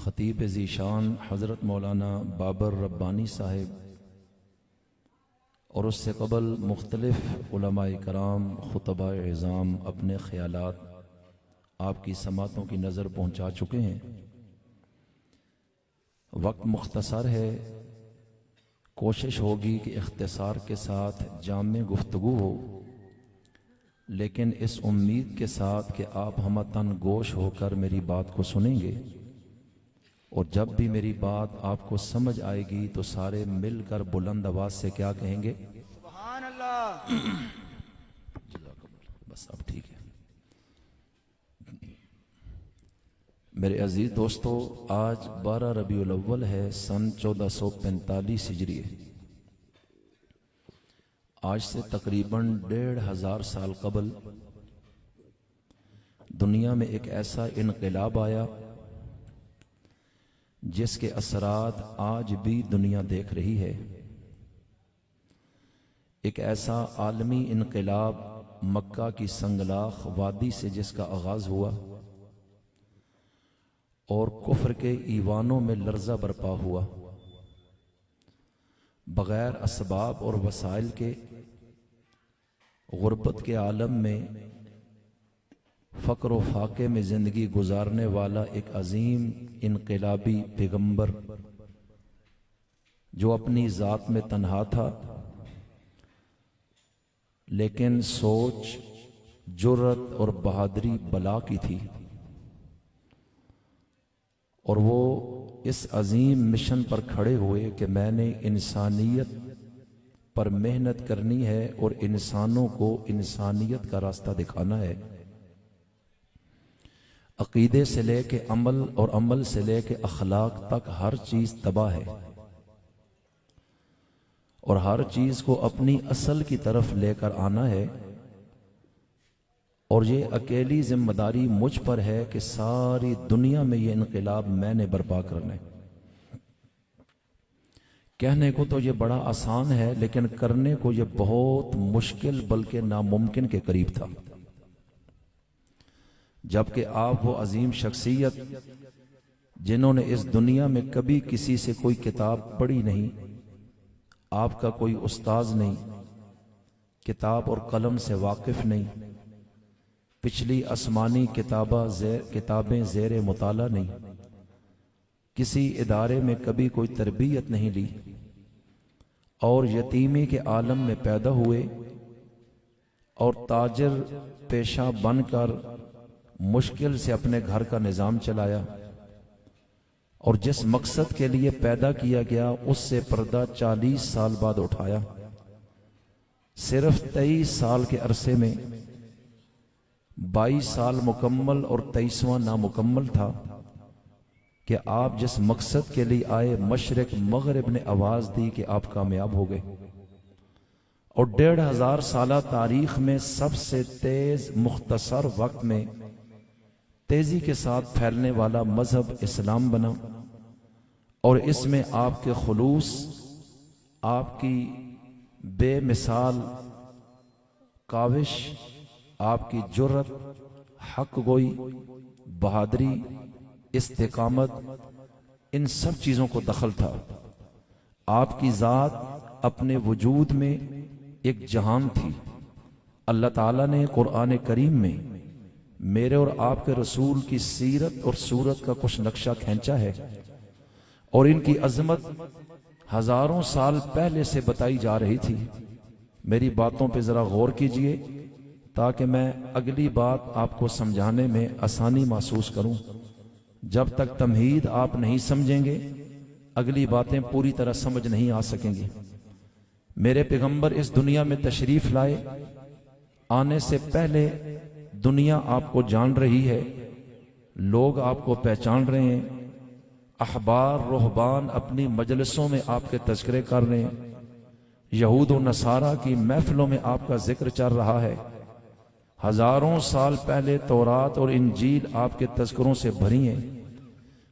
خطیب ذیشان حضرت مولانا بابر ربانی صاحب اور اس سے قبل مختلف علماء کرام خطباء اعظام اپنے خیالات آپ کی سماعتوں کی نظر پہنچا چکے ہیں۔ وقت مختصر ہے، کوشش ہوگی کہ اختصار کے ساتھ جامع گفتگو ہو، لیکن اس امید کے ساتھ کہ آپ ہمتن گوش ہو کر میری بات کو سنیں گے، اور جب بھی میری بات آپ کو سمجھ آئے گی تو سارے مل کر بلند آواز سے کیا کہیں گے؟ سبحان اللہ۔ بس اب ٹھیک ہے۔ میرے عزیز دوستو، آج 12 ربیع الاول ہے، سن 1445 ہجری ہے۔ آج سے تقریباً 1500 سال قبل دنیا میں ایک ایسا انقلاب آیا جس کے اثرات آج بھی دنیا دیکھ رہی ہے۔ ایک ایسا عالمی انقلاب مکہ کی سنگلاخ وادی سے جس کا آغاز ہوا اور کفر کے ایوانوں میں لرزہ برپا ہوا، بغیر اسباب اور وسائل کے غربت کے عالم میں فقر و فاقے میں زندگی گزارنے والا ایک عظیم انقلابی پیغمبر جو اپنی ذات میں تنہا تھا، لیکن سوچ، جرأت اور بہادری بلا کی تھی، اور وہ اس عظیم مشن پر کھڑے ہوئے کہ میں نے انسانیت پر محنت کرنی ہے اور انسانوں کو انسانیت کا راستہ دکھانا ہے۔ عقیدے سے لے کے عمل اور عمل سے لے کے اخلاق تک ہر چیز تباہ ہے، اور ہر چیز کو اپنی اصل کی طرف لے کر آنا ہے، اور یہ اکیلی ذمہ داری مجھ پر ہے کہ ساری دنیا میں یہ انقلاب میں نے برپا کرنا ہے۔ کہنے کو تو یہ بڑا آسان ہے، لیکن کرنے کو یہ بہت مشکل بلکہ ناممکن کے قریب تھا، جبکہ آپ وہ عظیم شخصیت جنہوں نے اس دنیا میں کبھی کسی سے کوئی کتاب پڑھی نہیں، آپ کا کوئی استاذ نہیں، کتاب اور قلم سے واقف نہیں، پچھلی آسمانی کتابیں زیر مطالعہ نہیں، کسی ادارے میں کبھی کوئی تربیت نہیں لی، اور یتیمی کے عالم میں پیدا ہوئے اور تاجر پیشہ بن کر مشکل سے اپنے گھر کا نظام چلایا، اور جس مقصد کے لیے پیدا کیا گیا اس سے پردہ 40 سال بعد اٹھایا۔ صرف 23 سال کے عرصے میں 22 سال مکمل اور 23واں نامکمل تھا کہ آپ جس مقصد کے لیے آئے، مشرق مغرب نے آواز دی کہ آپ کامیاب ہو گئے، اور 1500 سالہ تاریخ میں سب سے تیز مختصر وقت میں تیزی کے ساتھ پھیلنے والا مذہب اسلام بنا، اور اس میں آپ کے خلوص، آپ کی بے مثال کاوش، آپ کی جرأت، حق گوئی، بہادری، استقامت، ان سب چیزوں کو دخل تھا۔ آپ کی ذات اپنے وجود میں ایک جہان تھی۔ اللہ تعالیٰ نے قرآن کریم میں میرے اور آپ کے رسول کی سیرت اور صورت کا کچھ نقشہ کھینچا ہے، اور ان کی عظمت ہزاروں سال پہلے سے بتائی جا رہی تھی۔ میری باتوں پہ ذرا غور کیجئے تاکہ میں اگلی بات آپ کو سمجھانے میں آسانی محسوس کروں۔ جب تک تمہید آپ نہیں سمجھیں گے، اگلی باتیں پوری طرح سمجھ نہیں آ سکیں گی۔ میرے پیغمبر اس دنیا میں تشریف لائے، آنے سے پہلے دنیا آپ کو جان رہی ہے، لوگ آپ کو پہچان رہے ہیں، احبار رہبان اپنی مجلسوں میں آپ کے تذکرے کر رہے ہیں، یہود و نصارہ کی محفلوں میں آپ کا ذکر چل رہا ہے۔ ہزاروں سال پہلے تورات اور انجیل آپ کے تذکروں سے بھری ہیں۔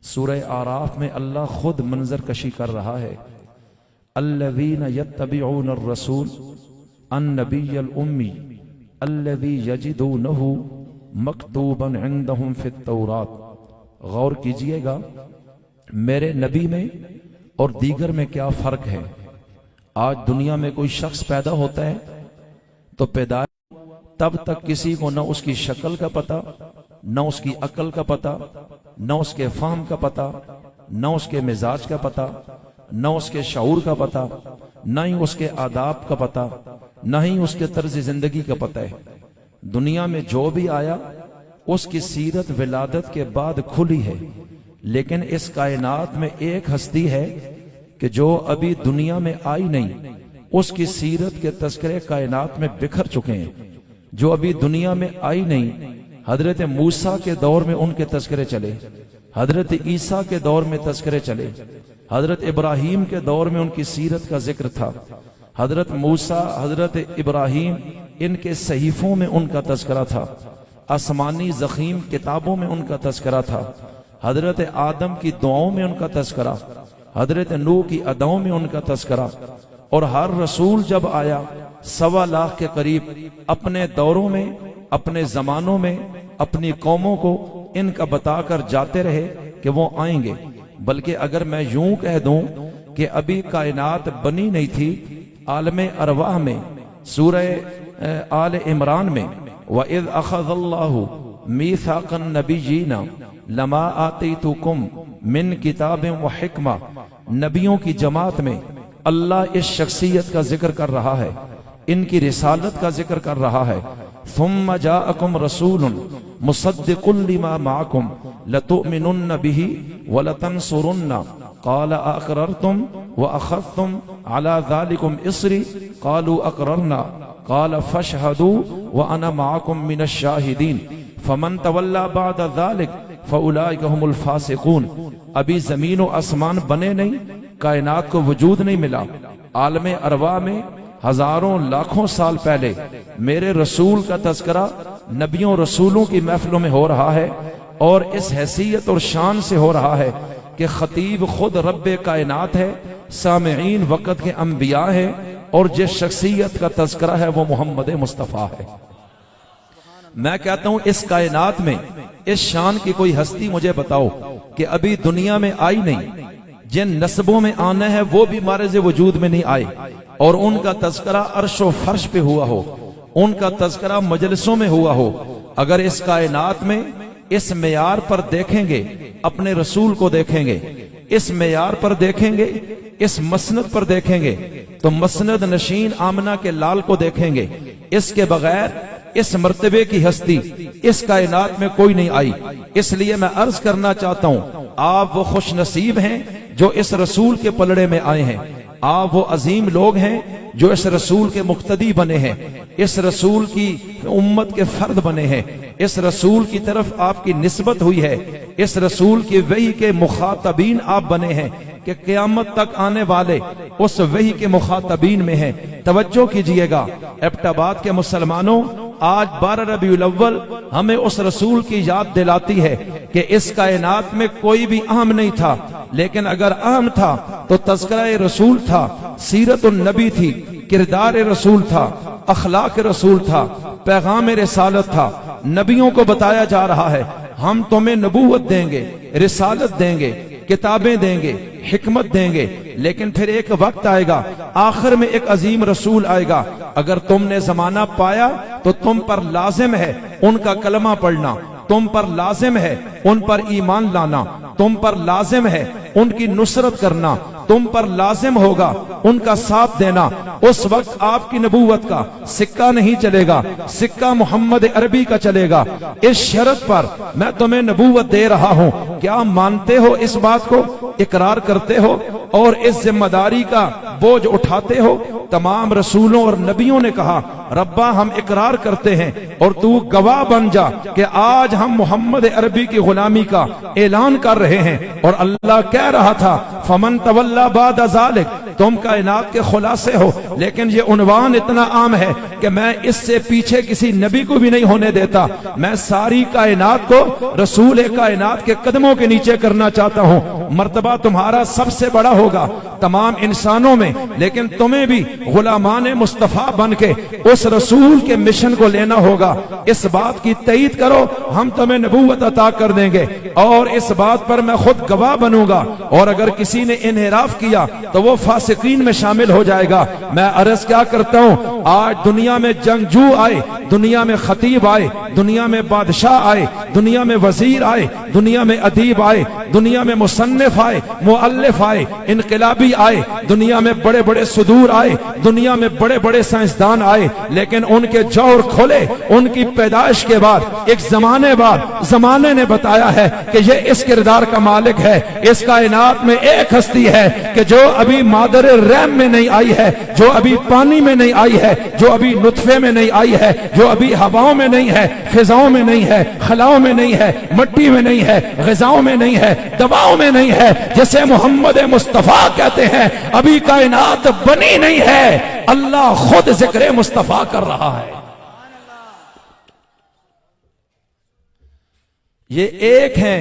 سورہ اعراف میں اللہ خود منظر کشی کر رہا ہے، الذین یتبعون الرسول النبی الامی الذی یجدونہ مکتوبا عندہم فی التورات۔ غور کیجئے گا، میرے نبی میں اور دیگر میں کیا فرق ہے؟ آج دنیا میں کوئی شخص پیدا ہوتا ہے تو پیدائش تب تک کسی کو نہ اس کی شکل کا پتہ، نہ اس کی عقل کا پتہ، نہ اس کے فہم کا پتہ، نہ اس کے مزاج کا پتہ، نہ اس کے شعور کا پتہ، نہ ہی اس کے آداب کا پتہ، نہ ہی اس کے طرز زندگی کا پتہ ہے۔ دنیا میں جو بھی آیا اس کی سیرت ولادت کے بعد کھلی ہے، لیکن اس کائنات میں ایک ہستی ہے کہ جو ابھی دنیا میں آئی نہیں، اس کی سیرت کے تذکرے کائنات میں بکھر چکے ہیں۔ جو ابھی دنیا میں آئی نہیں، حضرت موسیٰ کے دور میں ان کے تذکرے چلے، حضرت عیسیٰ کے دور میں تذکرے چلے، حضرت ابراہیم کے دور میں ان کی سیرت کا ذکر تھا، حضرت موسیٰ، حضرت ابراہیم، ان کے صحیفوں میں ان کا تذکرہ تھا، آسمانی ضخیم کتابوں میں ان کا تذکرہ تھا، حضرت آدم کی دعاؤں میں ان کا تذکرہ، حضرت نوح کی اداؤں میں ان کا تذکرہ، اور ہر رسول جب آیا 1.25 لاکھ کے قریب اپنے دوروں میں، اپنے زمانوں میں، اپنی قوموں کو ان کا بتا کر جاتے رہے کہ وہ آئیں گے۔ بلکہ اگر میں یوں کہہ دوں کہ ابھی کائنات بنی نہیں تھی، عالم ارواح میں سورہ آل عمران میں وَإِذْ أَخَذَ اللَّهُ مِيثَاقَ النَّبِيِّينَ لَمَا آتَيْتُكُم مِّن كِتَابٍ وَحِكْمَةٍ، نبیوں کی جماعت میں اللہ اس شخصیت کا ذکر کر رہا ہے، ان کی رسالت کا ذکر کر رہا ہے۔ ثُمَّ جَاءَكُمْ رَسُولٌ مُصَدِّقٌ لِمَا مَعَكُمْ لَتُؤْمِنُنَّ بِهِ وَلَتَنصُرُنَّ قَالَ أَقْرَرْتُمْ وَأَخَذْتُمْ عَلَى ذَلِكُمْ إِصْرِي قَالُوا أَقْرَرْنَا قَالَ فَاشْهَدُوا وَأَنَا مَعَكُمْ مِنَ الشَّاهِدِينَ فَمَنْ تَوَلَّى بَعْدَ ذَلِكَ فَأُولَئِكَ هُمُ الْفَاسِقُونَ۔ ابھی زمین و آسمان بنے نہیں، کائنات کو وجود نہیں ملا، عالم ارواح میں ہزاروں لاکھوں سال پہلے میرے رسول کا تذکرہ نبیوں رسولوں کی محفلوں میں ہو رہا ہے، اور اس حیثیت اور شان سے ہو رہا ہے کہ خطیب خود رب کائنات ہے، سامعین وقت کے انبیاء ہیں، اور جس شخصیت کا تذکرہ ہے وہ محمد مصطفیٰ ہے۔ میں کہتا ہوں اس کائنات میں اس شان کی کوئی ہستی مجھے بتاؤ کہ ابھی دنیا میں آئی نہیں، جن نسبوں میں آنا ہے وہ بھی معرض وجود میں نہیں آئے، اور ان کا تذکرہ عرش و فرش پہ ہوا ہو، ان کا تذکرہ مجلسوں میں ہوا ہو۔ اگر اس کائنات میں اس معیار پر دیکھیں گے، اپنے رسول کو دیکھیں گے، اس معیار پر دیکھیں گے، اس مسند پر دیکھیں گے، تو مسند نشین آمنہ کے لال کو دیکھیں گے۔ اس کے بغیر اس مرتبے کی ہستی اس کائنات میں کوئی نہیں آئی۔ اس لیے میں عرض کرنا چاہتا ہوں، آپ وہ خوش نصیب ہیں جو اس رسول کے پلڑے میں آئے ہیں، آپ وہ عظیم لوگ ہیں جو اس رسول کے مقتدی بنے ہیں، اس رسول کی امت کے فرد بنے ہیں، اس رسول کی طرف آپ کی نسبت ہوئی ہے، اس رسول کی وحی کے مخاطبین آپ بنے ہیں کہ قیامت تک آنے والے اس وحی کے مخاطبین میں ہیں۔ توجہ کیجئے گا ایبٹ آباد کے مسلمانوں، آج 12 ربیع الاول ہمیں اس رسول کی یاد دلاتی ہے کہ اس کائنات میں کوئی بھی اہم نہیں تھا، لیکن اگر اہم تھا تو تذکرہ رسول تھا، سیرت النبی تھی، کردار رسول تھا، اخلاق رسول تھا، پیغام رسالت تھا۔ نبیوں کو بتایا جا رہا ہے ہم تمہیں نبوت دیں گے، رسالت دیں گے، کتابیں دیں گے، حکمت دیں گے، لیکن پھر ایک وقت آئے گا، آخر میں ایک عظیم رسول آئے گا۔ اگر تم نے زمانہ پایا تو تم پر لازم ہے ان کا کلمہ پڑھنا، تم پر لازم ہے ان پر ایمان لانا، تم پر لازم ہے ان کی نصرت کرنا، تم پر لازم ہوگا ان کا ساتھ دینا۔ اس وقت آپ کی نبوت کا سکہ نہیں چلے گا، سکہ محمد عربی کا چلے گا۔ اس شرط پر میں تمہیں نبوت دے رہا ہوں، کیا مانتے ہو اس بات کو، اقرار کرتے ہو اور اس ذمہ داری کا بوجھ اٹھاتے ہو؟ تمام رسولوں اور نبیوں نے کہا ربا ہم اقرار کرتے ہیں اور تو گواہ بن جا کہ آج ہم محمد عربی کی غلامی کا اعلان کر رہے ہیں۔ اور اللہ کہہ رہا تھا فمن تولی بعد ذلک، تم کائنات کے خلاصے ہو، لیکن یہ عنوان اتنا عام ہے کہ میں اس سے پیچھے کسی نبی کو بھی نہیں ہونے دیتا۔ میں ساری کائنات کو رسول کائنات کے قدموں کے نیچے کرنا چاہتا ہوں۔ مرتبہ تمہارا سب سے بڑا ہوگا تمام انسانوں میں، لیکن تمہیں بھی غلامان مصطفیٰ بن کے اس رسول کے مشن کو لینا ہوگا۔ اس بات کی تائید کرو، ہم تمہیں نبوت عطا کر دیں گے، اور اس بات پر میں خود گواہ بنوں گا، اور اگر کسی نے انحراف کیا تو وہ فاسقین میں شامل ہو جائے گا۔ میں عرض کیا کرتا ہوں، آج دنیا میں جنگجو آئے، دنیا میں خطیب آئے، دنیا میں بادشاہ آئے، دنیا میں وزیر آئے، دنیا میں ادیب آئے، دنیا میں مصنف آئے، مؤلف آئے، انقلابی آئے، دنیا میں بڑے بڑے صدور آئے، دنیا میں بڑے بڑے سائنسدان آئے، لیکن ان کے جوہر کھولے ان کی پیدائش کے بعد ایک زمانے بعد زمانے نے بتایا ہے کہ یہ اس کردار کا مالک ہے۔ اس کائنات میں ایک ہستی ہے کہ جو ابھی مادر رحم میں نہیں آئی ہے، جو ابھی پانی میں نہیں آئی ہے، جو ابھی نطفے میں نہیں آئی ہے، جو ابھی ہواؤں میں نہیں ہے، فضاؤں میں نہیں ہے، خلاؤں میں نہیں ہے، مٹی میں نہیں ہے، غذاؤں میں نہیں ہے، دواؤں میں نہیں ہے، جسے محمد مصطفیٰ کہتے ہیں۔ ابھی کائنات بنی نہیں ہے، اللہ خود ذکر مصطفیٰ کر رہا ہے۔ یہ ایک ہے،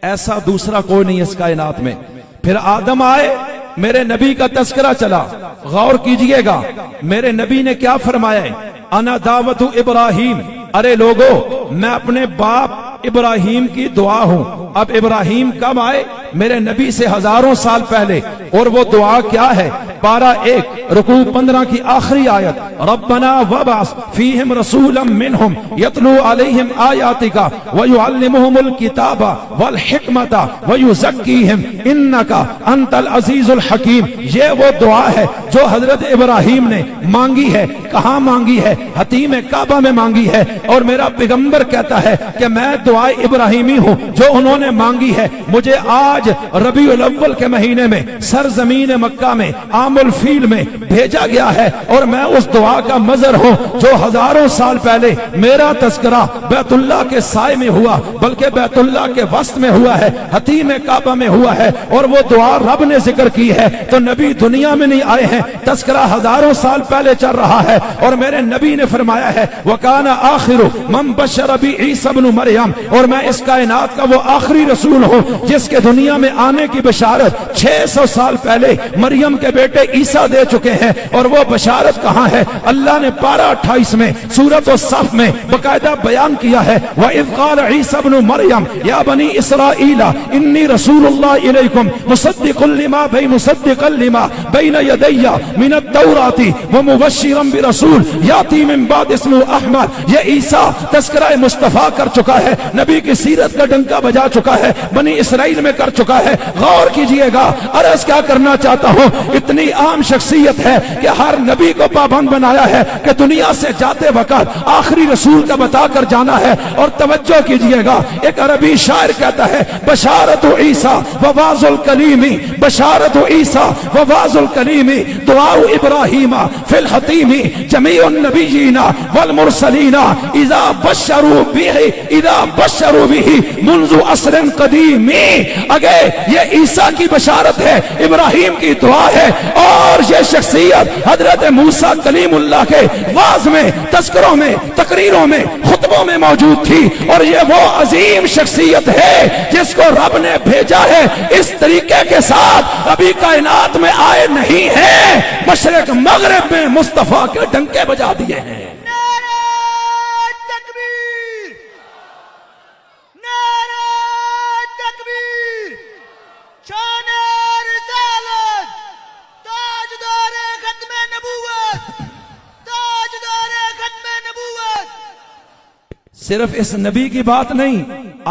ایسا دوسرا کوئی نہیں اس کائنات میں۔ پھر آدم آئے، میرے نبی کا تذکرہ چلا، غور کیجئے گا میرے نبی نے کیا فرمایا ہے، انا دعوت ابراہیم، ارے لوگو میں اپنے باپ ابراہیم کی دعا ہوں۔ اب ابراہیم کب آئے؟ میرے نبی سے ہزاروں سال پہلے، اور وہ دعا کیا ہے؟ پارہ 1 رکوع 15 کی آخری آیت، ربنا وبعث فیہم رسولا منہم یتلو علیہم آیاتک ویعلمہم الکتاب والحکمت ویزکیہم انک انت العزیز الحکیم۔ یہ وہ دعا ہے جو حضرت ابراہیم نے مانگی ہے۔ کہاں مانگی ہے؟ حتیم کعبہ میں مانگی ہے، اور میرا پیغمبر کہتا ہے کہ میں دعا ابراہیمی ہوں جو انہوں نے مانگی ہے۔ مجھے آج ربیع الاول کے مہینے میں سرزمین مکہ میں عام الفیل میں بھیجا گیا ہے، اور میں اس دعا کا مظہر ہوں جو ہزاروں سال پہلے میرا تذکرہ بیت اللہ کے سائے میں ہوا، بلکہ بیت اللہ کے وسط میں ہوا ہے، حتیم کعبہ میں ہوا ہے، اور وہ دعا رب نے ذکر کی ہے۔ تو نبی دنیا میں نہیں آئے ہیں، تذکرہ ہزاروں سال پہلے چل رہا ہے، اور میرے نبی نے فرمایا ہے وَكَانَ آخِرُ مَنْ بَشَّرَ بِعِيسَى ابْنُ مَرْيَمَ، اور میں اس کائنات کا وہ آخری رسول ہوں جس کے دنیا میں آنے کی بشارت 600 سال پہلے مریم کے بیٹے عیسیٰ دے چکے ہیں۔ اور وہ بشارت کہاں ہے؟ اللہ نے پارہ 28 میں سورۃ الصف میں باقاعدہ بیان کیا ہے، وَإِذْ قَالَ عِيسَى ابْنُ مَرْيَمَ يَا بَنِي إِسْرَائِيلَ إِنِّي رَسُولُ اللَّهِ إِلَيْكُمْ مُصَدِّقًا لِمَا بَيْنَ يَدَيَّ مِنَ التَّوْرَاةِ وَمُبَشِّرًا بِرَسُولٍ يَأْتِي مِن بَعْدِي اسْمُهُ أَحْمَدُ۔ یہ عیسیٰ تذکرہ مصطفیٰ کر چکا ہے، نبی کی سیرت کا ڈنکا بجا چکا ہے، بنی اسرائیل میں کر چکا ہے۔ غور کیجئے گا، عرض کیا کرنا چاہتا ہوں، اتنی عام شخصیت ہے کہ ہر نبی کو پابند بنایا ہے کہ دنیا سے جاتے وقت آخری رسول کا بتا کر جانا ہے۔ اور توجہ کیجئے گا، ایک عربی شاعر کہتا ہے بشارت عیسیٰ وواز الکلیم، بشارت عیسیٰ وواز الکلیم، دعاء ابراہیم فی الحتیم، جمیع النبیین والمرسلین اذا بشروا به منذ عصر قدیم۔ اگر یہ عیسیٰ کی بشارت ہے، ابراہیم کی دعا ہے، اور یہ شخصیت حضرت موسیٰ کلیم اللہ کے واعظ میں، تذکروں میں، تقریروں میں، خطبوں میں موجود تھی، اور یہ وہ عظیم شخصیت ہے جس کو رب نے بھیجا ہے اس طریقے کے ساتھ ابھی کائنات میں آئے نہیں ہیں، مشرق مغرب میں مصطفیٰ کے ڈنکے بجا دیے ہیں۔ صرف اس نبی کی بات نہیں،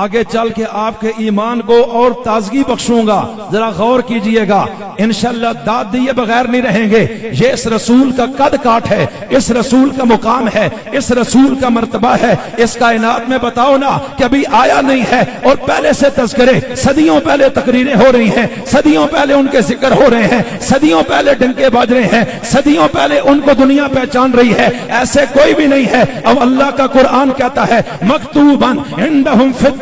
آگے چل کے آپ کے ایمان کو اور تازگی بخشوں گا، ذرا غور کیجئے گا، انشاءاللہ داد دیے بغیر نہیں رہیں گے۔ یہ اس رسول کا قد کاٹ ہے، اس رسول کا مقام ہے، اس رسول کا مرتبہ ہے۔ اس کائنات میں بتاؤ نا کہ ابھی آیا نہیں ہے، اور پہلے سے تذکرے، صدیوں پہلے تقریریں ہو رہی ہیں، صدیوں پہلے ان کے ذکر ہو رہے ہیں، صدیوں پہلے ڈنکے بج رہے ہیں، صدیوں پہلے ان کو دنیا پہچان رہی ہے۔ ایسے کوئی بھی نہیں ہے۔ اب اللہ کا قرآن کہتا ہے مکتوباً عندہم فی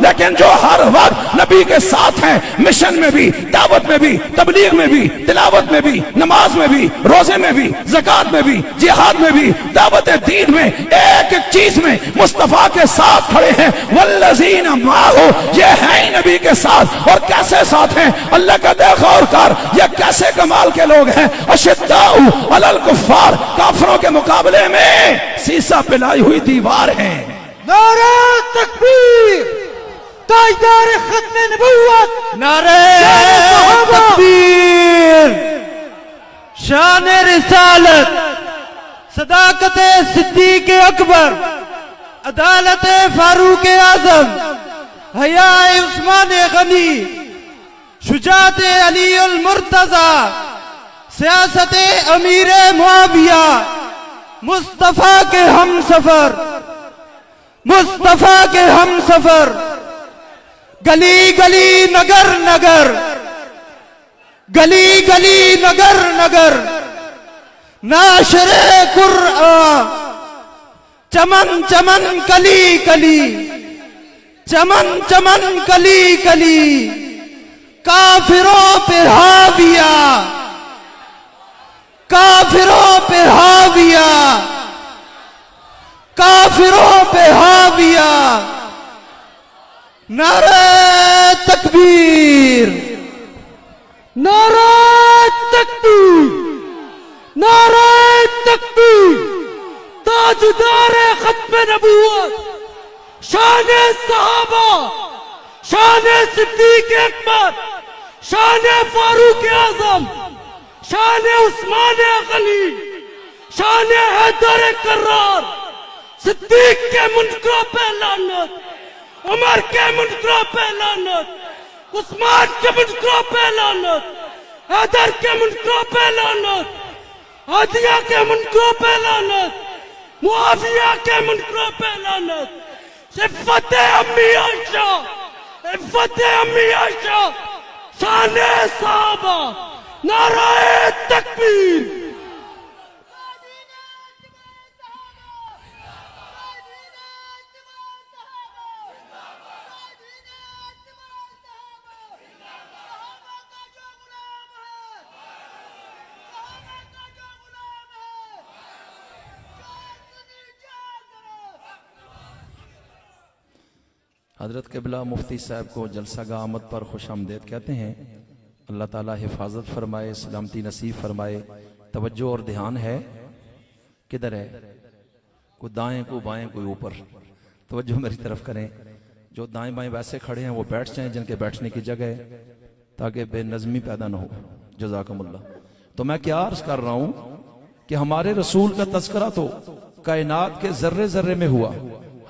لیکن جو ہر وقت نبی کے ساتھ ہیں، مشن میں بھی، دعوت میں بھی، تبلیغ میں بھی، تلاوت میں بھی، نماز میں بھی، روزے میں بھی، زکات میں بھی، جہاد میں بھی، دعوت دین میں، ایک ایک چیز میں مصطفیٰ کے ساتھ کھڑے ہیں۔ والذین معہ، یہ ہیں نبی کے ساتھ، اور کیسے ساتھ ہیں اللہ کا دے غور کر، یہ کیسے کمال کے لوگ ہیں۔ اشداء علی الکفار، کافروں کے مقابلے میں سیسا پلائی ہوئی دیوار ہیں۔ نعرہ تکبیر، تاجدار ختم نبوت، نعرہ صحابہ، تکبیر، شان رسالت، صداقت صدیق اکبر، عدالت فاروق اعظم، حیاء عثمان غنی، شجاعت علی المرتضی، سیاست امیر معاویہ، مصطفیٰ کے ہم سفر، مصطفیٰ کے ہم سفر، گلی گلی نگر نگر، گلی گلی نگر نگر، ناشر قرآن، چمن چمن کلی کلی، چمن چمن کلی کلی، کافروں پہ حاویہ، کافروں پہ حاویہ، کافروں پہ حاویہ، نعرہ تکبیر، نعرہ تکبیر، نعرہ تکبیر، تاجدار ختم نبوت، شان صحابہ، شان صدیق اکبر، شان فاروق اعظم، شان عثمان غنی، شان حیدر کرار، صدیق کے منکروں پہ لعنت، عمر کے منکروں پہ لعنت، عثمان کے منکروں پہ لعنت، حیدر کے منکروں پہ لعنت، عدیہ کے منکروں پہ لعنت، معاویہ کے منکروں پہ لعنت، عفت امی عائشہ، عفت امی عائشہ، شان صحابہ، نعرہ تکبیر۔ حضرت قبلہ مفتی صاحب کو جلسہ گاہ آمد پر خوش آمدید کہتے ہیں۔ اللہ تعالیٰ حفاظت فرمائے، سلامتی نصیب فرمائے۔ توجہ اور دھیان ہے، کدھر ہے؟ کوئی دائیں کوئی بائیں کوئی اوپر، توجہ میری طرف کریں۔ جو دائیں بائیں ویسے کھڑے ہیں وہ بیٹھ جائیں جن کے بیٹھنے کی جگہ ہے، تاکہ بے نظمی پیدا نہ ہو۔ جزاکم اللہ۔ تو میں کیا عرض کر رہا ہوں کہ ہمارے رسول کا تذکرہ تو کائنات کے ذرے ذرے میں ہوا،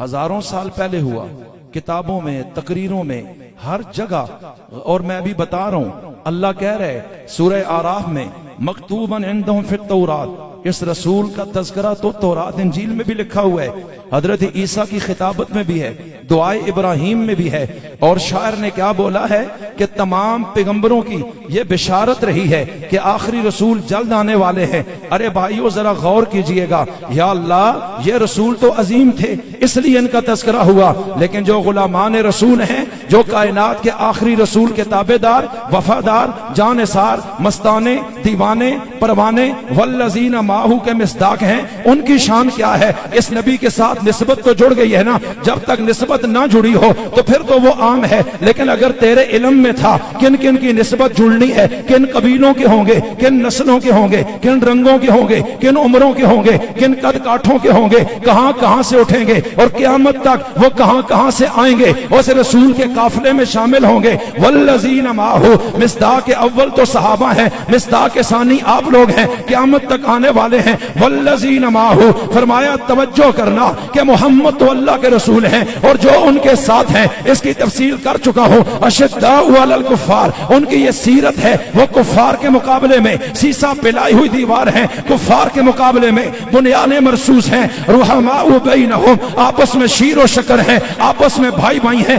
ہزاروں سال پہلے ہوا، کتابوں میں، تقریروں میں، ہر جگہ۔ اور میں بھی بتا رہا ہوں، اللہ کہہ رہے سورہ آراف میں، مکتوباً عندہم فی التورات، اس رسول کا تذکرہ تو تورات انجیل میں بھی لکھا ہوا ہے، حضرت عیسیٰ کی خطابت میں بھی ہے، دعائے ابراہیم میں بھی ہے۔ اور شاعر نے کیا بولا ہے کہ تمام پیغمبروں کی یہ بشارت رہی ہے کہ آخری رسول جلد آنے والے ہیں۔ ارے بھائیو ذرا غور کیجئے گا، یا اللہ یہ رسول تو عظیم تھے اس لیے ان کا تذکرہ ہوا، لیکن جو غلامان رسول ہیں، جو کائنات کے آخری رسول کے تابعدار، وفادار، جانثار، مستانے، دیوانے، پروانے، والذین معہ کے مصداق ہیں، ان کی شان کیا ہے؟ اس نبی کے ساتھ نسبت تو جڑ گئی ہے نا۔ جب تک نسبت نہ جڑی ہو تو پھر تو وہ عام ہے، لیکن اگر تیرے علم میں تھا کن کن کی نسبت جڑنی ہے، کن قبیلوں کے ہوں گے، کن نسلوں کے ہوں گے، کن رنگوں کے ہوں گے، کن عمروں کے ہوں گے، کن قد کاٹھوں کے ہوں گے، کہاں کہاں سے اٹھیں گے اور قیامت تک وہ کہاں کہاں سے آئیں گے، اس رسول کے قافلے میں شامل ہوں گے۔ والذین معہ، مصداق اول تو صحابہ ہیں، مصداق ثانی آپ لوگ ہیں، قیامت تک آنے والے ہیں۔ والذین معہ، فرمایا توجہ کرنا کہ محمد تو اللہ کے رسول ہیں، اور جو ان کے ساتھ ہیں اس کی تفصیل کر چکا ہوں۔ اشداء علی الکفار، ان کی یہ سیرت ہے، وہ کفار کے مقابلے میں سیسا پلائی ہوئی دیوار ہیں، کفار کے مقابلے میں بنیادیں مرصوص ہیں۔ رحماء بینہم، آپس میں شیر و شکر ہیں، آپس میں بھائی بھائی ہیں،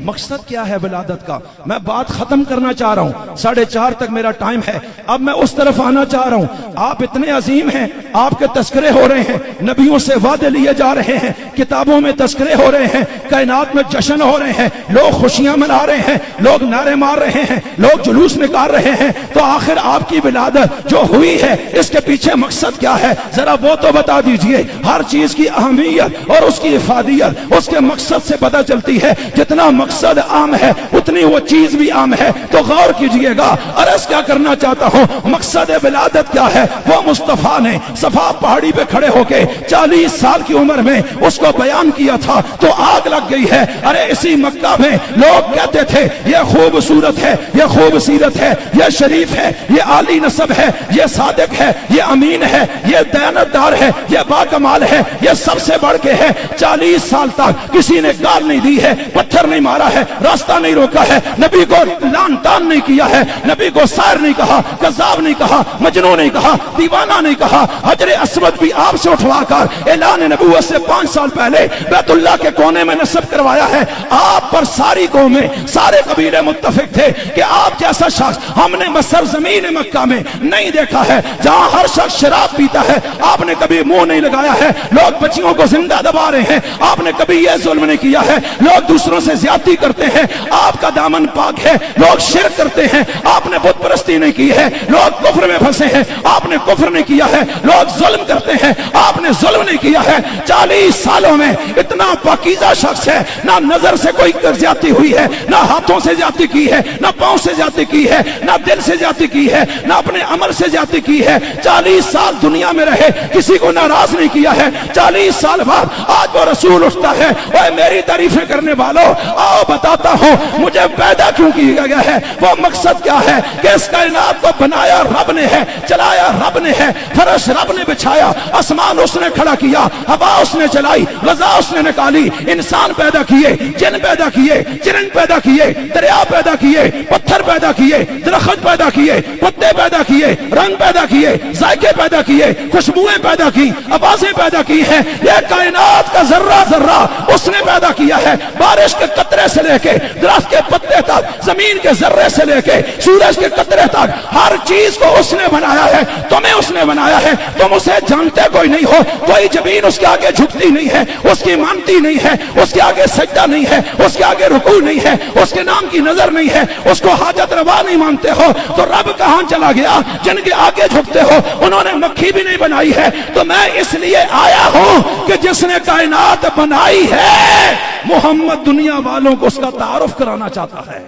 مقصد کیا ہے ولادت کا؟ میں بات ختم کرنا چاہ رہا ہوں، 4:30 تک میرا ٹائم ہے، اب میں اس طرف آنا چاہ رہا ہوں۔ آپ اتنے عظیم ہیں، آپ کے تذکرے ہو رہے ہیں، نبیوں سے وعدے لیے جا رہے ہیں، کتابوں میں تذکرے ہو رہے ہیں، کائنات میں جشن ہو رہے ہیں، لوگ خوشیاں منا رہے ہیں، لوگ نعرے مار رہے ہیں، لوگ جلوس نکال رہے ہیں، تو آخر آپ کی ولادت جو ہوئی ہے اس کے پیچھے مقصد کیا ہے؟ ذرا وہ تو بتا دیجئے۔ ہر چیز کی اہمیت اور اس کی افادیت اس کے مقصد سے پتہ چلتی ہے، جتنا مقصد عام ہے اتنی وہ چیز بھی عام ہے۔ تو غور کیجئے گا، عرض کیا کرنا چاہتا ہوں، مقصد ولادت کیا ہے؟ وہ مصطفیٰ نے صفا پہاڑی پہ کھڑے ہو کے 40 سال کی عمر میں اس کو بیان کیا تھا تو آگ لگ گئی ہے۔ ارے اسی مکہ میں لوگ کہتے تھے یہ خوبصورت ہے، یہ خوبصیرت ہے، یہ شریف ہے، یہ عالی نسب ہے، یہ صادق ہے، یہ امین ہے، یہ دیانتدار ہے، یہ باکمال ہے، یہ سب سے بڑھ کے ہے۔ 40 سال تک کسی نے گال نہیں دی ہے، پتھر نہیں مارا ہے، راستہ نہیں روکا ہے، نبی کو لان تان نہیں کیا ہے، نبی کو سائر نہیں کہا، کذاب نہیں کہا، مجنون نہیں کہا، دیوانہ نہیں کہا۔ حجر اسود بھی آپ سے اٹھوا کر اعلان نبوت سے 5 سال پہلے بیت اللہ کے کونے میں نصب کروایا ہے۔ آپ پر ساری قومیں، سارے قبیلے متفق تھے کہ آپ جیسا شخص ہم نے مصر زمین مکہ میں نہیں دیکھا ہے، جہاں ہر شخص شراب پیتا ہے آپ نے کبھی منہ نہیں لگایا ہے، لوگ بچیوں کو زندہ دبا رہے ہیں آپ نے کبھی یہ ظلم نہیں کیا ہے، لوگ دوسروں سے زیادتی کرتے ہیں آپ کا دامن پاک ہے، لوگ شرک کرتے ہیں آپ نے بت پرستی نہیں کی ہے، لوگ کفر میں پھنسے ہیں آپ نے کفر نہیں کیا ہے، لوگ ظلم کرتے ہیں آپ نے ظلم نہیں کیا ہے۔ 40 سالوں میں اتنا پاکیزہ شخص ہے، نہ نظر سے کوئی زیادتی ہوئی ہے، نہ ہاتھوں سے زیادتی کی ہے، نہ پاؤں سے زیادتی کی ہے، نہ دل سے زیادتی کی ہے، نہ اپنے عمل سے زیادتی کی ہے۔ 40 سال دنیا میں رہے، کسی کو ناراض نہیں کیا ہے۔ 40 سال بعد آج وہ رسول اٹھتا ہے، اے میری تعریفیں کرنے والوں آؤ بتاتا ہوں مجھے پیدا کیوں کیا گیا ہے، وہ مقصد کیا ہے کہ اس کائنات کو بنایا رب نے ہے، چلایا رب نے ہے، فرش رب نے بچھایا، آسمان اس نے کھڑا کیا، ہوا اس نے چلائی، غذا اس نے نکالی، انسان پیدا کیے، جن پیدا کیے، چرن پیدا کیے، دریا پیدا کیے، پتھر پیدا کیے، درخت پیدا کیے، پتے پیدا کیے، رنگ پیدا کیے، ذائقے پیدا کیے، خوشبوئیں پیدا کی، آوازیں پیدا کی ہیں۔ یہ کائنات کا ذرہ ذرہ اس نے پیدا کیا ہے، بارش کے قطرے سے لے کے درخت کے پتے تک، زمین کے ذرے سے لے کے سورج کے قطرے تک، ہر چیز کو اس نے بنایا ہے، تمہیں اس نے بنایا ہے، تم اسے جانتے کوئی نہیں ہو، کوئی زمین اس کے آگے جھکتی نہیں ہے، اس کی مانتی نہیں ہے، اس کے آگے سجدہ نہیں ہے، اس کے آگے رکوع نہیں ہے، اس کے نام کی نظر نہیں ہے، اس کو حاجت روا نہیں مانتے ہو، تو رب کہاں چلا گیا؟ جن کے آگے جھکتے ہو انہوں نے مکھی بھی نہیں بنائی ہے۔ تو میں اس لیے آیا ہوں کہ جس نے کائنات بنائی ہے محمد دنیا والوں کو اس کا تعارف کرانا چاہتا ہے۔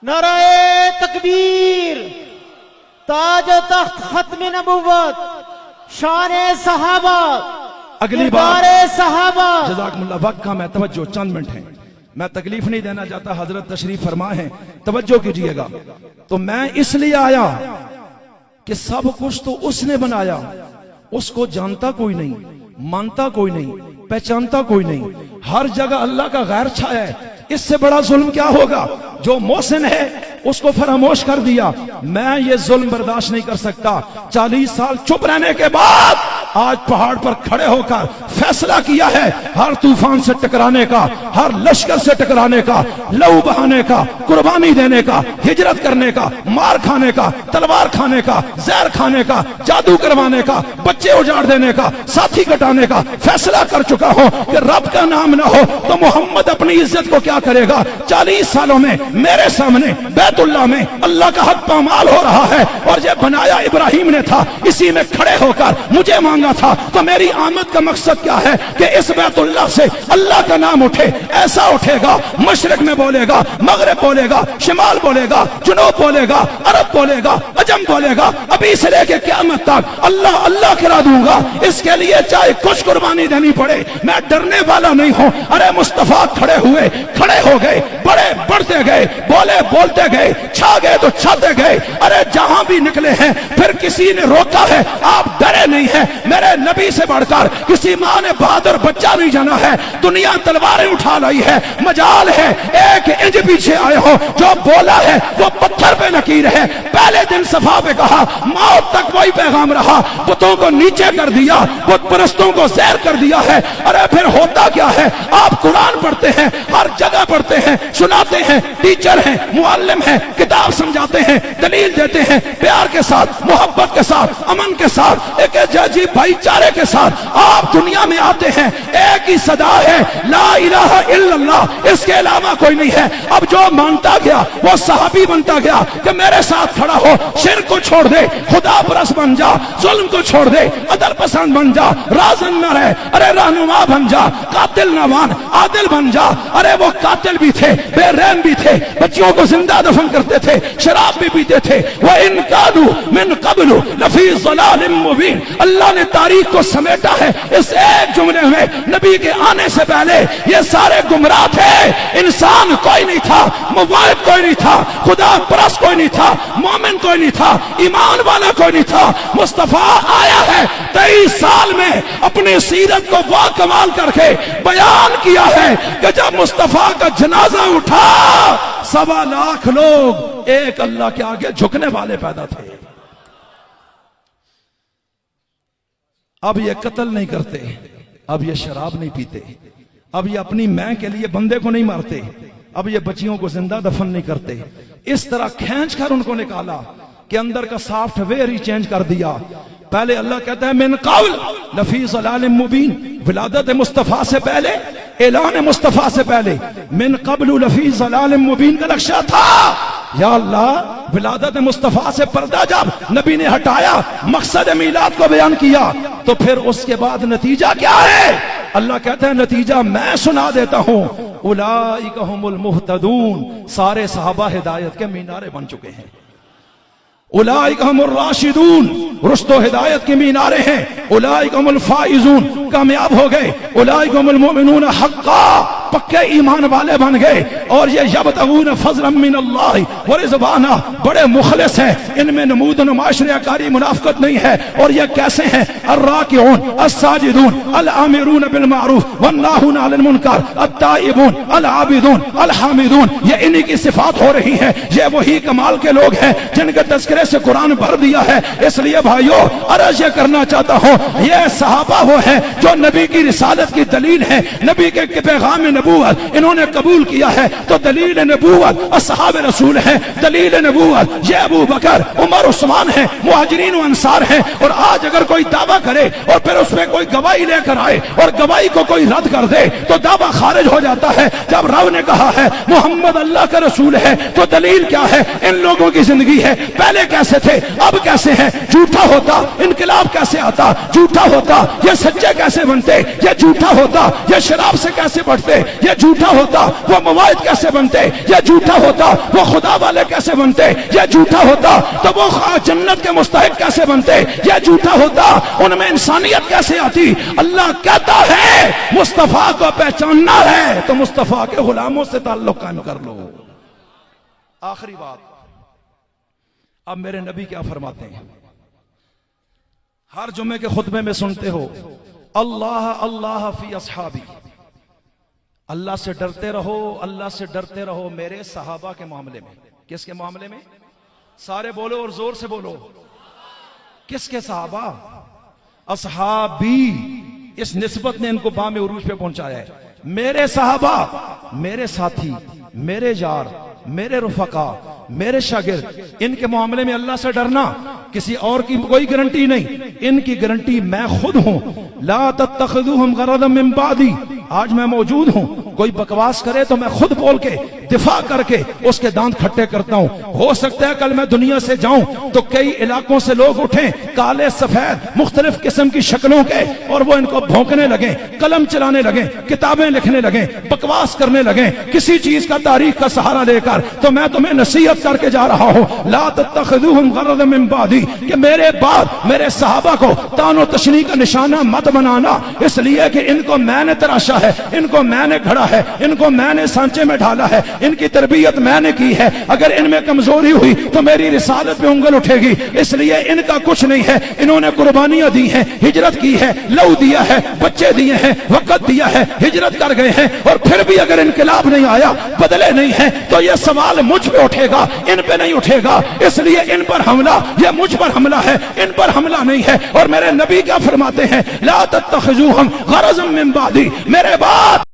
نعرہ تکبیر، تاج و تخت ختم نبوت، شان صحابہ، اگلی بار کردار صحابہ۔ جزاکم اللہ، وقت کا میں توجہ چند منٹ ہیں، میں تکلیف نہیں دینا چاہتا، حضرت تشریف فرما ہے، توجہ کیجئے گا۔ تو میں اس لیے آیا کہ سب کچھ تو اس نے بنایا، اس کو جانتا کوئی نہیں، مانتا کوئی نہیں، پہچانتا کوئی نہیں، ہر جگہ اللہ کا غیر چھایا ہے۔ اس سے بڑا ظلم کیا ہوگا؟ جو محسن ہے اس کو فراموش کر دیا۔ میں یہ ظلم برداشت نہیں کر سکتا۔ 40 سال چپ رہنے کے بعد آج پہاڑ پر کھڑے ہو کر فیصلہ کیا ہے، ہر طوفان سے ٹکرانے کا، ہر لشکر سے ٹکرانے کا، لہو بہانے کا، قربانی دینے کا، ہجرت کرنے کا، مار کھانے کا، تلوار کھانے کا، زہر کھانے کا، جادو کروانے کا، بچے اجاڑ دینے کا، ساتھی کٹانے کا فیصلہ کر چکا ہوں کہ رب کا نام نہ ہو تو محمد اپنی عزت کو کیا کرے گا؟ 40 سالوں میں میرے سامنے بیت اللہ میں اللہ کا حق پامال ہو رہا ہے، اور یہ بنایا ابراہیم نے تھا، اسی میں کھڑے ہو کر مجھے مانگا تھا۔ تو میری آمد کا مقصد کیا ہے کہ اس بیت اللہ سے اللہ کا نام اٹھے، ایسا اٹھے گا مشرق میں بولے گا، مغرب بولے گا، شمال بولے گا، جنوب بولے گا، عرب بولے گا، عجم بولے گا، ابھی سے لے کے قیامت تک اللہ اللہ کرا دوں گا۔ اس کے لیے چاہے کچھ قربانی دینی پڑے، میں ڈرنے والا نہیں ہوں۔ ارے مصطفیٰ کھڑے ہوئے، کھڑے ہو گئے، بڑے بڑھتے گئے، بولے بولتے گئے، چھا گئے تو چھاتے گئے۔ ارے جہاں بھی نکلے ہیں پھر کسی نے روکا ہے، آپ ڈرے نہیں ہیں۔ میرے نبی سے بڑھ کر کسی ماں نے بہادر بچہ نہیں جانا ہے. دنیا تلواریں اٹھا لائی ہے, مجال ہے ایک انچ پیچھے آئے ہو. جو بولا ہے وہ پتھر پہ لکیر ہے. پہلے دن صفا پہ کہا, موت تک وہی پیغام رہا. بتوں کو نیچے کر دیا, بت پرستوں کو زہر کر دیا ہے. ارے پھر ہوتا کیا ہے؟ آپ قرآن پڑھتے ہیں, ہر جگہ پڑھتے ہیں, سناتے ہیں, ٹیچر ہیں, معلم ہیں, کتاب سمجھاتے ہیں, دلیل دیتے ہیں, پیار کے ساتھ, محبت کے ساتھ, امن کے ساتھ, ایک جی بھائی چارے کے ساتھ آپ دنیا میں آتے ہیں. ایک ہی صدا ہے, لا الہ الا اللہ, اس کے علاوہ کوئی نہیں ہے. اب جو مانتا گیا وہ صحابی بنتا گیا کہ میرے ساتھ کھڑا ہو, شرک کو چھوڑ دے, خدا پرست بن جا, ظلم کو چھوڑ دے, عدل پسند بن جا, رازن نہ رہے, ارے رہنما بن جا, قاتل نہ بن, عادل بن جا. ارے وہ قاتل بھی تھے, بے رحم بھی تھے, بچیوں کو زندہ دفن کرتے تھے, شراب بھی پیتے تھے. وَإِن كَانُوا مِن قَبْلُ لَفِي ضَلَالٍ مُبِينٍ. اللہ نے تاریخ کو سمیٹا ہے اس ایک جملے میں. نبی کے آنے سے پہلے یہ سارے گمراہ تھے. انسان کوئی نہیں تھا, موحد کوئی نہیں تھا, خدا پرست کوئی نہیں تھا, مومن کوئی نہیں تھا, ایمان والا کوئی نہیں تھا. مصطفیٰ آیا ہے 23 سال میں, اپنی سیرت کو وہ کمال کر کے بیان کیا ہے کہ جب مصطفیٰ کا جنازہ اٹھا 1.25 لاکھ لوگ ایک اللہ کے آگے جھکنے والے پیدا تھے. اب یہ قتل نہیں کرتے, اب یہ شراب نہیں پیتے, اب یہ اپنی میں کے لیے بندے کو نہیں مارتے, اب یہ بچیوں کو زندہ دفن نہیں کرتے. اس طرح کھینچ کر ان کو نکالا کہ اندر کا سافٹ ویئر ہی چینج کر دیا. پہلے اللہ کہتا ہے من قبل لفی ضلال مبین, ولادت مصطفیٰ سے پہلے, اعلان مصطفیٰ سے پہلے من قبل لفی ضلال مبین کا نقشہ تھا. یا اللہ, ولادت مصطفیٰ سے پردہ جب نبی نے ہٹایا, مقصد میلاد کو بیان کیا, تو پھر اس کے بعد نتیجہ کیا ہے؟ اللہ کہتا ہے نتیجہ میں سنا دیتا ہوں. اولئک هم المہتدون, سارے صحابہ ہدایت کے مینارے بن چکے ہیں. اولئک هم الراشدون, رشد و ہدایت کے مینارے ہیں. اولئک هم الفائزون, کامیاب ہو گئے. اولئک هم المؤمنون حقا, پکے ایمان والے بن گئے. اور یہ یبتغون فضلا من اللہ ورضوانا, بڑے مخلص ہیں, ان میں نمود و نمائش ریاکاری منافقت نہیں ہے. اور یہ کیسے ہیں؟ الراکعون الساجدون الامرون بالمعروف والناہون عن المنکر التائبون العابدون الحامدون. یہ انہی کی صفات ہو رہی ہیں. یہ وہی کمال کے لوگ ہیں جن کے تذکرے سے قرآن بھر دیا ہے. اس لیے بھائیو عرض یہ کرنا چاہتا ہوں, یہ صحابہ وہ ہیں جو نبی کی رسالت کی دلیل ہے, نبی کے پیغام نبوت انہوں نے قبول کیا ہے. تو دلیل نبوت اصحاب رسول ہیں, دلیل نبوت یہ ابو بکر, عمر, عثمان ہیں, مہاجرین و انصار ہیں. اور آج اگر کوئی دعویٰ کرے اور پھر اس میں کوئی گواہی لے کر آئے اور گواہی کو کوئی رد کر دے تو دعویٰ خارج ہو جاتا ہے. جب رب نے کہا ہے محمد اللہ کا رسول ہے تو دلیل کیا ہے؟ ان لوگوں کی زندگی ہے. پہلے کیسے تھے, اب کیسے ہیں؟ جھوٹا ہوتا انقلاب کیسے آتا, جھوٹا ہوتا یہ سچے کیسے بنتے, یہ جھوٹا ہوتا یہ شراب سے کیسے بڑھتے, یہ جھوٹا ہوتا وہ مواعد کیسے بنتے, یہ جھوٹا ہوتا وہ خدا والے کیسے بنتے, یہ جھوٹا ہوتا تو وہ جنت کے مستحق کیسے بنتے, یہ جھوٹا ہوتا ان میں انسانیت کیسے آتی. اللہ کہتا ہے مصطفیٰ کو پہچاننا ہے تو مصطفیٰ کے غلاموں سے تعلق قائم کر لو. آخری بات, اب میرے نبی کیا فرماتے ہیں؟ ہر جمعے کے خطبے میں سنتے ہو اللہ اللہ فی اصحابی, اللہ سے ڈرتے رہو, اللہ سے ڈرتے رہو میرے صحابہ کے معاملے میں. کس کے معاملے میں؟ سارے بولو اور زور سے بولو. کس کے صحابہ؟ اصحابی, اس نسبت نے ان کو بام عروج پہ پہنچایا ہے. میرے صحابہ, میرے ساتھی, میرے یار, میرے رفقا, میرے شاگرد, ان کے معاملے میں اللہ سے ڈرنا. کسی اور کی کوئی گارنٹی نہیں, ان کی گارنٹی میں خود ہوں. لا تتخذوہم غرضا من بعدی, آج میں موجود ہوں, کوئی بکواس کرے تو میں خود بول کے دفاع کر کے اس کے دانت کھٹے کرتا ہوں. ہو سکتا ہے کل میں دنیا سے جاؤں تو کئی علاقوں سے لوگ اٹھیں, کالے سفید مختلف قسم کی شکلوں کے, اور وہ ان کو بھونکنے لگیں, قلم چلانے لگیں, کتابیں لکھنے لگیں, بکواس کرنے لگیں کسی چیز کا تاریخ کا سہارا لے کر. تو میں تمہیں نصیحت کر کے جا رہا ہوں, لا تتخذوہم غرضا من بعدی, کہ میرے بعد میرے صحابہ کو تان و تشنیع کا نشانہ مت بنانا, اس لیے کہ ان کو میں نے تراشا ہے, ان کو میں نے گھڑا ہے، ان کو میں نے سانچے میں ڈالا ہے، ان کی تربیت میں نے کی ہے، اگر ان میں کمزوری ہوئی تو میری رسالت پہ انگل اٹھے گی، اس لیے ان کا کچھ نہیں ہے، انہوں نے قربانیاں دی ہیں، ہجرت کی ہے، لو دیا ہے، بچے دیے ہیں، وقت دیا ہے، ہجرت کر گئے ہیں، اور پھر بھی اگر انقلاب نہیں آیا، بدلے نہیں ہیں، تو یہ سوال مجھ پہ اٹھے گا، ان پہ نہیں اٹھے گا، اس لیے ان پر حملہ یہ مجھ پر حملہ ہے، ان پر حملہ نہیں ہے۔ اور میرے نبی کیا فرماتے ہیں؟ لا تتخذوہم غرضا من بعدی، میرے بعد